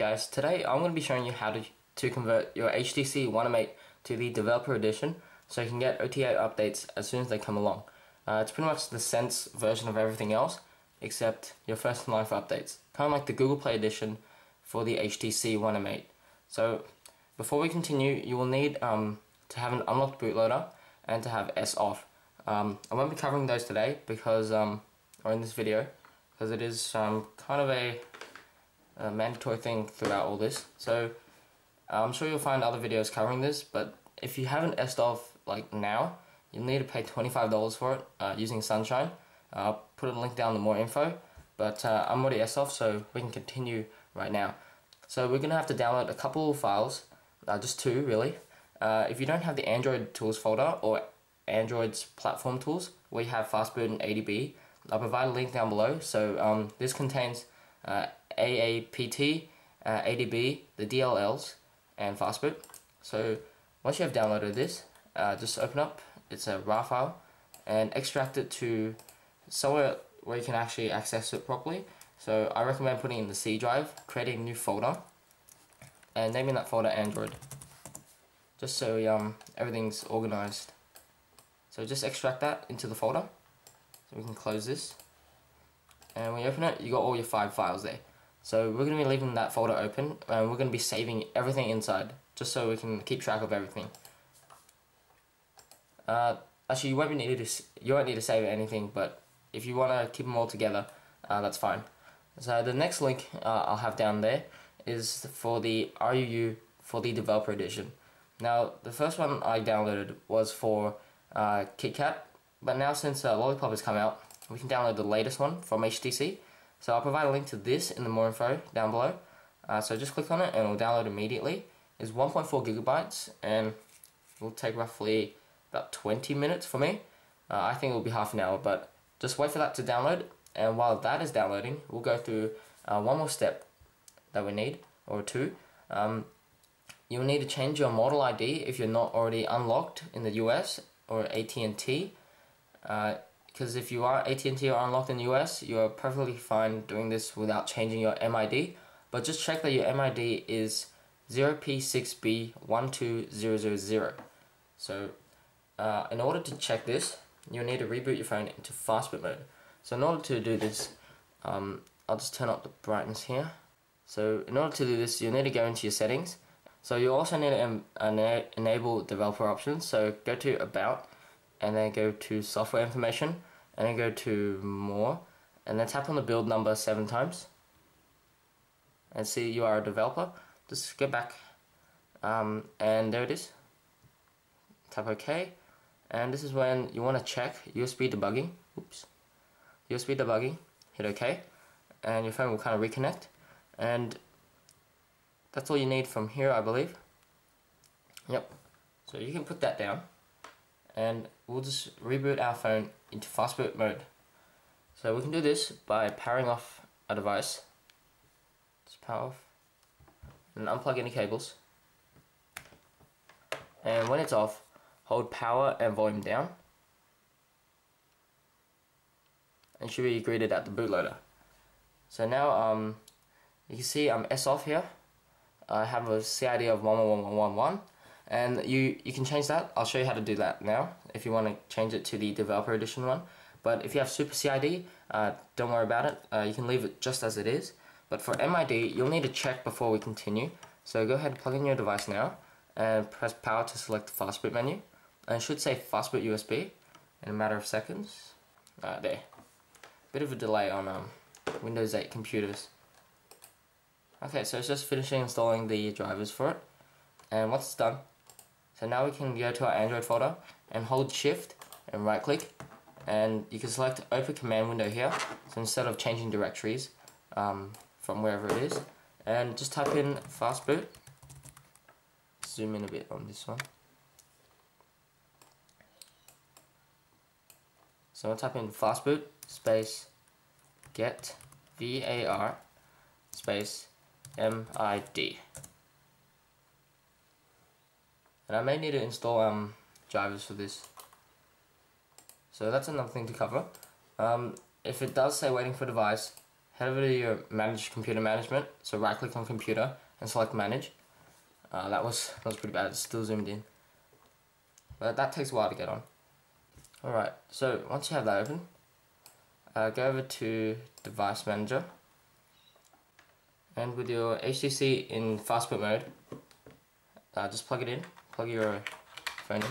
guys, today I'm going to be showing you how to convert your HTC One 8 to the developer edition so you can get OTA updates as soon as they come along. It's pretty much the Sense version of everything else except your first in line for updates. Kind of like the Google Play edition for the HTC One 8. So before we continue, you will need to have an unlocked bootloader and to have S off. I won't be covering those today because, or in this video, because it is kind of a mandatory thing throughout all this. So I'm sure you'll find other videos covering this, but if you haven't S off like now, you'll need to pay $25 for it using Sunshine. I'll put a link down to more info, but I'm already S off, so we can continue right now. So we're gonna have to download a couple of files, just two really. If you don't have the Android tools folder or Android's platform tools, we have Fastboot and ADB. I'll provide a link down below. So this contains AAPT, ADB, the DLLs, and Fastboot. So once you have downloaded this, just open up, it's a RAR file, and extract it to somewhere where you can actually access it properly. So I recommend putting it in the C drive, creating a new folder, and naming that folder Android, just so everything's organized. So just extract that into the folder, so we can close this, and when you open it, you got all your 5 files there. So we're going to be leaving that folder open, and we're going to be saving everything inside, just so we can keep track of everything. Actually, you won't need to save anything, but if you want to keep them all together, that's fine. So the next link I'll have down there is for the RUU for the developer edition. Now, the first one I downloaded was for KitKat, but now since Lollipop has come out, we can download the latest one from HTC. So I'll provide a link to this in the more info down below. So just click on it and it'll download immediately. It's 1.4 gigabytes and it will take roughly about 20 minutes for me. I think it will be half an hour, but just wait for that to download. And while that is downloading, we'll go through one more step that we need, or two. You'll need to change your model ID if you're not already unlocked in the US or AT&T. Because if you are AT&T or unlocked in the US, you're perfectly fine doing this without changing your MID. But just check that your MID is 0P6B12000. So in order to check this, you'll need to reboot your phone into Fastboot mode. So in order to do this, I'll just turn up the brightness here. So in order to do this, you'll need to go into your settings. So you also need to enable developer options. So go to About, and then go to Software Information, and then go to More, and then tap on the build number 7 times, and see you are a developer. Just go back, and there it is. Tap OK, and this is when you want to check USB debugging. Oops. USB debugging. Hit OK, and your phone will kind of reconnect, and that's all you need from here, I believe. Yep. So you can put that down, and we'll just reboot our phone into Fastboot mode. So we can do this by powering off a device. Just power off, and unplug any cables. And when it's off, hold power and volume down, and should be greeted at the bootloader. So now you can see I'm S off here. I have a CID of 111111, and you can change that. I'll show you how to do that now if you want to change it to the developer edition one. But if you have Super CID, don't worry about it. You can leave it just as it is. But for MID, you'll need to check before we continue. So go ahead and plug in your device now and press power to select the Fastboot menu. And it should say Fastboot USB in a matter of seconds. There. Bit of a delay on Windows 8 computers. Okay, so it's just finishing installing the drivers for it, and once it's done, so now we can go to our Android folder and hold Shift and right click, and you can select Open Command Window here. So instead of changing directories from wherever it is, and just type in Fastboot. Zoom in a bit on this one. So I'll type in Fastboot space get VAR space MID, and I may need to install drivers for this, so that's another thing to cover. If it does say waiting for device, head over to your manage computer management. So right click on computer and select manage. That was pretty bad. It's still zoomed in, but that takes a while to get on. Alright, so once you have that open, go over to device manager, and with your HTC in fastboot mode, just plug it in, plug your phone in.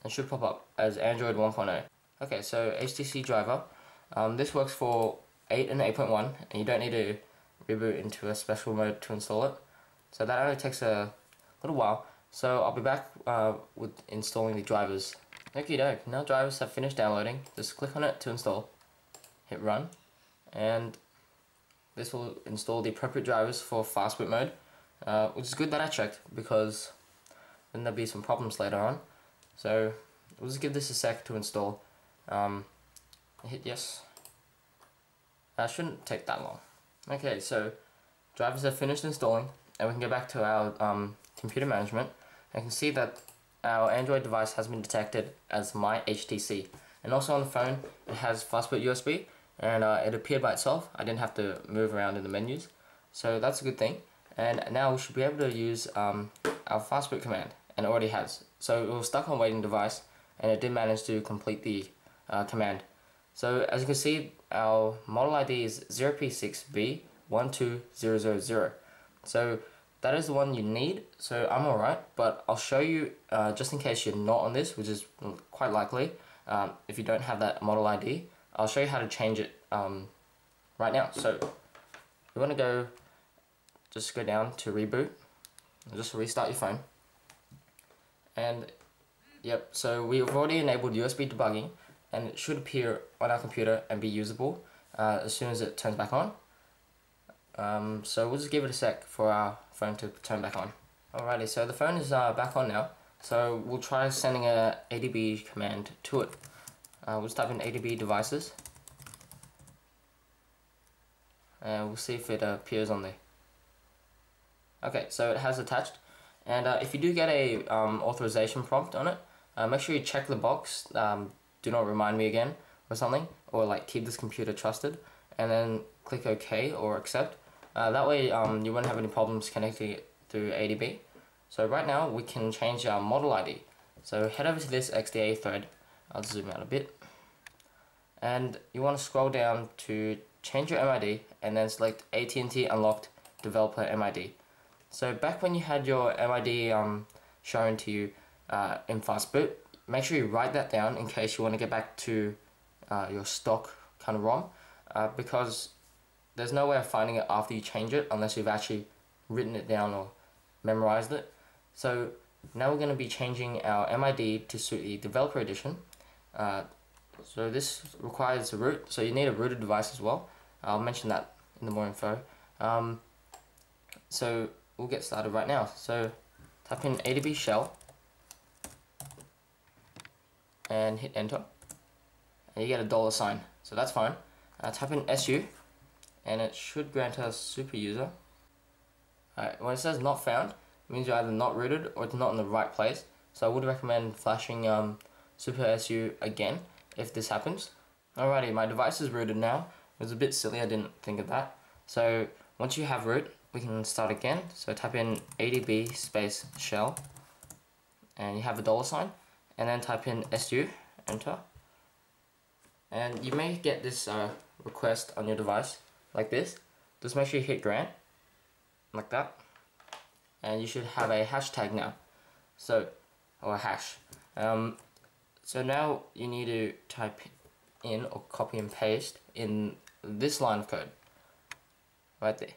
It should pop up as Android 1.0. Okay, so HTC driver. This works for 8 and 8.1, and you don't need to reboot into a special mode to install it. So that only takes a little while. So I'll be back with installing the drivers. Okie doke, now drivers have finished downloading. Just click on it to install. Hit run, and this will install the appropriate drivers for fastboot mode, which is good that I checked, because then there'll be some problems later on. So we'll just give this a sec to install. Hit yes. Shouldn't take that long. Okay, so drivers have finished installing, and we can go back to our computer management. I can see that our Android device has been detected as my HTC, and also on the phone it has fastboot USB, and it appeared by itself. I didn't have to move around in the menus, so that's a good thing. And now we should be able to use our fastboot command, and it already has. So it was stuck on waiting device, and it did manage to complete the command. So as you can see, our model ID is 0P6B12000. So that is the one you need, so I'm alright, but I'll show you, just in case you're not on this, which is quite likely, if you don't have that model ID, I'll show you how to change it right now. So you want to just go down to reboot, and just restart your phone. And yep, so we've already enabled USB debugging, and it should appear on our computer and be usable as soon as it turns back on. So we'll just give it a sec for our phone to turn back on. Alrighty, so the phone is back on now. So we'll try sending a ADB command to it. We'll just type in ADB devices, and we'll see if it appears on there. Okay, so it has attached, and if you do get a authorization prompt on it, make sure you check the box, do not remind me again or something, or like keep this computer trusted, and then click OK or accept. That way you won't have any problems connecting it through ADB. So right now we can change our model ID. So head over to this XDA thread. I'll zoom out a bit, and you want to scroll down to change your MID, and then select AT&T unlocked developer MID. So back when you had your MID shown to you in fastboot, make sure you write that down in case you want to get back to your stock kind of ROM, because there's no way of finding it after you change it unless you've actually written it down or memorized it. So now we're going to be changing our MID to suit the developer edition. So this requires a root, so you need a rooted device as well. I'll mention that in the more info. So we'll get started right now. So type in ADB shell and hit enter, and you get a $sign, so that's fine. Type in SU, and it should grant us super user. Alright, when it says not found, it means you're either not rooted or it's not in the right place. So I would recommend flashing super SU again if this happens. Alrighty, my device is rooted now. It was a bit silly, I didn't think of that. So once you have root, we can start again. So type in ADB space shell, and you have a $sign, and then type in SU, enter. And you may get this request on your device like this. Just make sure you hit grant, like that, and you should have a hashtag now. So, or a hash. So now you need to type in or copy and paste in this line of code, right there.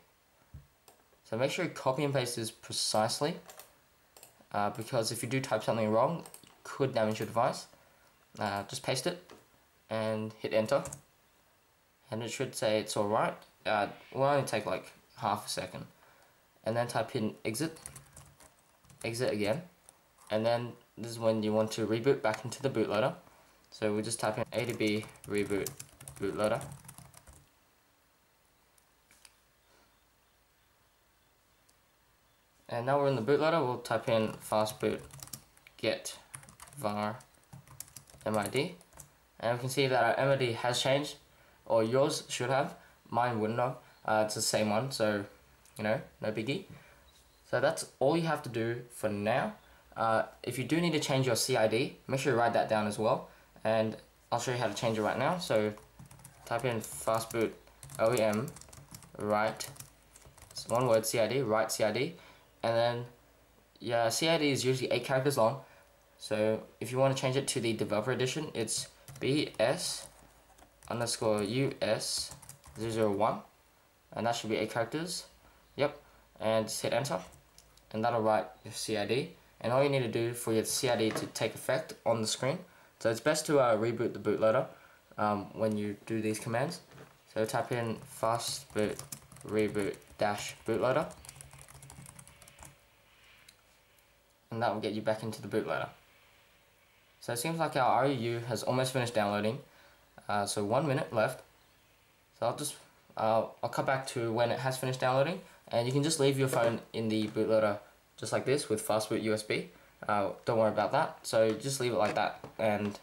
So make sure you copy and paste this precisely, because if you do type something wrong, it could damage your device. Just paste it and hit enter, and it should say it's alright. It will only take like half a second, and then type in exit again, and then this is when you want to reboot back into the bootloader. So we just type in ADB reboot bootloader, and now we're in the bootloader. We'll type in fastboot get var MID, and we can see that our MID has changed, or yours should have. mine wouldn't have. It's the same one, so you know, no biggie. So that's all you have to do for now. If you do need to change your CID, make sure you write that down as well, and I'll show you how to change it right now. So type in fastboot OEM write, it's one word, CID, write CID, and then yeah, CID is usually 8 characters long. So if you want to change it to the developer edition, it's BS_US001, and that should be 8 characters. Yep, and just hit enter, and that'll write your CID. And all you need to do for your CID to take effect on the screen, so it's best to reboot the bootloader when you do these commands. So type in fastboot reboot -bootloader, and that will get you back into the bootloader. So it seems like our RUU has almost finished downloading, so 1 minute left. So I'll cut back to when it has finished downloading, and you can just leave your phone in the bootloader just like this with fastboot USB. Don't worry about that, so just leave it like that, and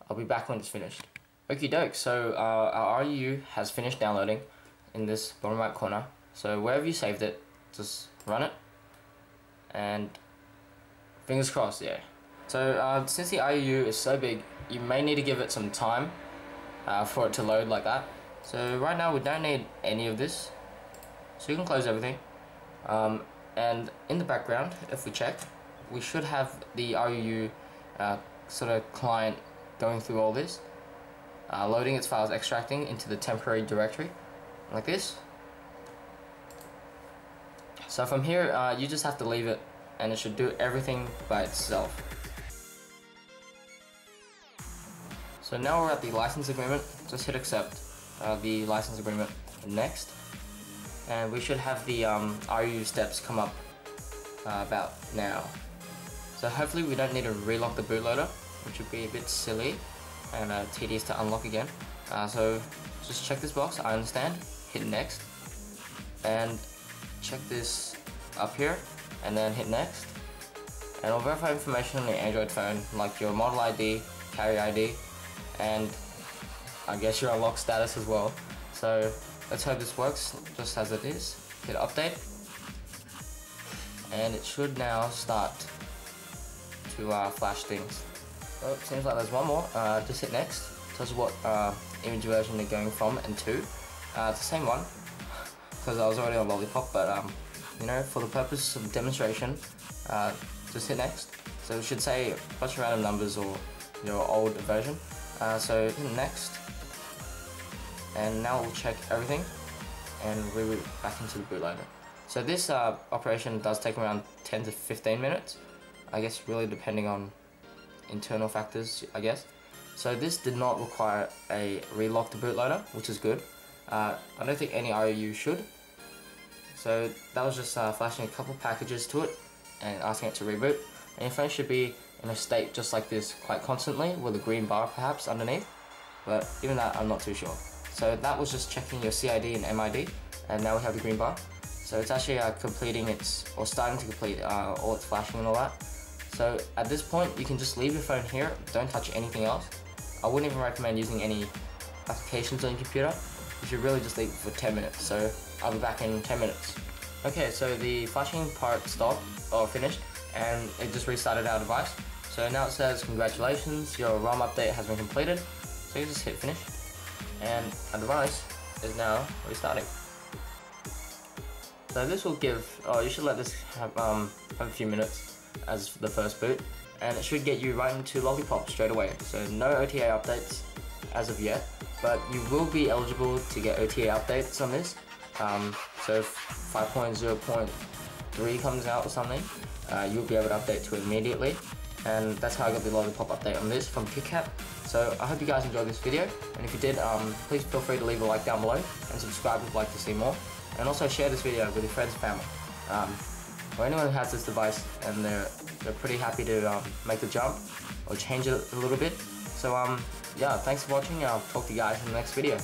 I'll be back when it's finished. Okie doke, so our RUU has finished downloading in this bottom right corner. So wherever you saved it, just run it, and fingers crossed, yeah. So since the RUU is so big, you may need to give it some time for it to load like that. So right now we don't need any of this, so you can close everything. And in the background, if we check, we should have the RUU sort of client going through all this, loading its files, extracting into the temporary directory, like this. So from here, you just have to leave it, and it should do everything by itself. So now we're at the license agreement. Just hit accept the license agreement next, and we should have the RUU steps come up about now. So hopefully we don't need to relock the bootloader, which would be a bit silly and tedious to unlock again. So just check this box, I understand, hit next, and check this up here, and then hit next, and it'll verify information on your Android phone, like your model ID, carrier ID, and I guess your unlock status as well. So let's hope this works just as it is. Hit update, and it should now start to flash things. Oh, seems like there's one more. Just hit next. Tells you what image version they're going from and to. It's the same one, because I was already on Lollipop, but you know, for the purpose of demonstration, just hit next. So it should say a bunch of random numbers or your old version. So hit next, and now we'll check everything and reboot back into the bootloader. So this operation does take around 10 to 15 minutes, I guess, really depending on internal factors, I guess. So this did not require a relock the bootloader, which is good. I don't think any RUU should. So that was just flashing a couple packages to it and asking it to reboot. And your phone should be in a state just like this quite constantly, with a green bar perhaps underneath, but even that I'm not too sure. So that was just checking your CID and MID, and now we have the green bar. So it's actually completing its, or starting to complete all its flashing and all that. So at this point you can just leave your phone here, don't touch anything else. I wouldn't even recommend using any applications on your computer. You should really just leave it for 10 minutes, so I'll be back in 10 minutes. Okay, so the flashing part stopped, or finished, and it just restarted our device. So now it says, congratulations, your ROM update has been completed. So you just hit finish, and our device is now restarting. So this will give, you should let this have a few minutes as the first boot, and it should get you right into Lollipop straight away. So no OTA updates as of yet, but you will be eligible to get OTA updates on this. So if 5.0.3 comes out or something, you'll be able to update to it immediately. And that's how I got the Lollipop update on this from KitKat. So I hope you guys enjoyed this video, and if you did, please feel free to leave a like down below and subscribe if you'd like to see more. And also share this video with your friends and family. Or anyone who has this device and they're pretty happy to make the jump or change it a little bit. So yeah, thanks for watching. I'll talk to you guys in the next video.